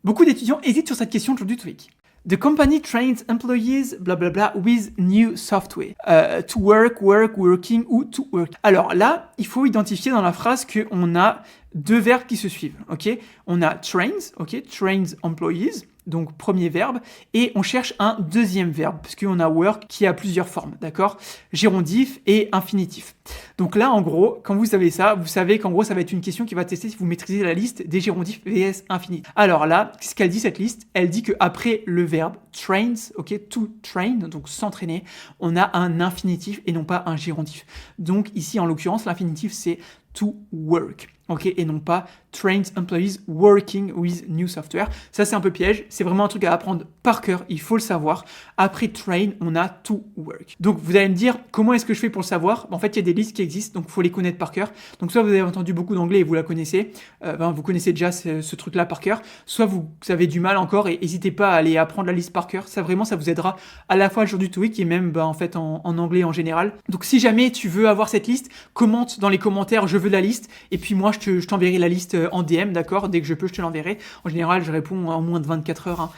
Beaucoup d'étudiants hésitent sur cette question aujourd'hui TOEIC. The company trains employees, blablabla, with new software. To work, working ou to work. Alors là, il faut identifier dans la phrase qu'on a deux verbes qui se suivent, ok? On a trains, ok? Trains employees, donc premier verbe, et on cherche un deuxième verbe, parce qu'on a work qui a plusieurs formes, d'accord? Gérondif et infinitif. Donc là, en gros, quand vous savez ça, vous savez qu'en gros, ça va être une question qui va tester si vous maîtrisez la liste des gérondifs vs infinitifs. Alors là, ce qu'elle dit, cette liste, elle dit qu'après le verbe trains, ok, to train, donc s'entraîner, on a un infinitif et non pas un gérondif. Donc ici, en l'occurrence, l'infinitif, c'est to work, ok, et non pas trains employees working with new software. Ça, c'est un peu piège, c'est vraiment un truc à apprendre par cœur, il faut le savoir. Après train, on a to work. Donc, vous allez me dire, comment est-ce que je fais pour le savoir? En fait, il y a des listes qui existent, donc il faut les connaître par cœur. Donc, soit vous avez entendu beaucoup d'anglais et vous la connaissez, vous connaissez déjà ce truc-là par cœur, soit vous avez du mal encore et n'hésitez pas à aller apprendre la liste par cœur. Ça, vraiment, ça vous aidera à la fois le jour du TOEIC et même, en fait, en anglais en général. Donc, si jamais tu veux avoir cette liste, commente dans les commentaires, je veux la liste, et puis moi, je t'enverrai la liste en DM, d'accord? Dès que je peux, je te l'enverrai. En général, je réponds en moins de 24 heures,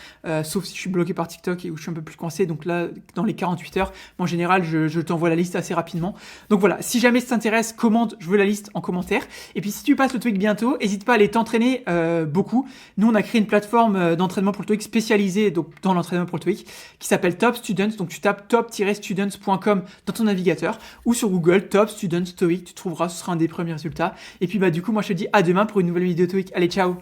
sauf si je suis bloqué par TikTok et où je suis un peu plus coincé. Donc là, dans les 48 heures, en général, je t'envoie la liste assez rapidement. Donc voilà, si jamais ça t'intéresse, commente, je veux la liste en commentaire. Et puis si tu passes le TOEIC bientôt, n'hésite pas à aller t'entraîner beaucoup. Nous, on a créé une plateforme d'entraînement pour le TOEIC spécialisée donc, dans l'entraînement pour le TOEIC qui s'appelle Top Students. Donc tu tapes top-students.com dans ton navigateur ou sur Google, Top Students TOEIC, tu trouveras, ce sera un des premiers résultats. Et puis bah du coup, moi je te dis à demain pour une nouvelle vidéo TOEIC. Allez, ciao!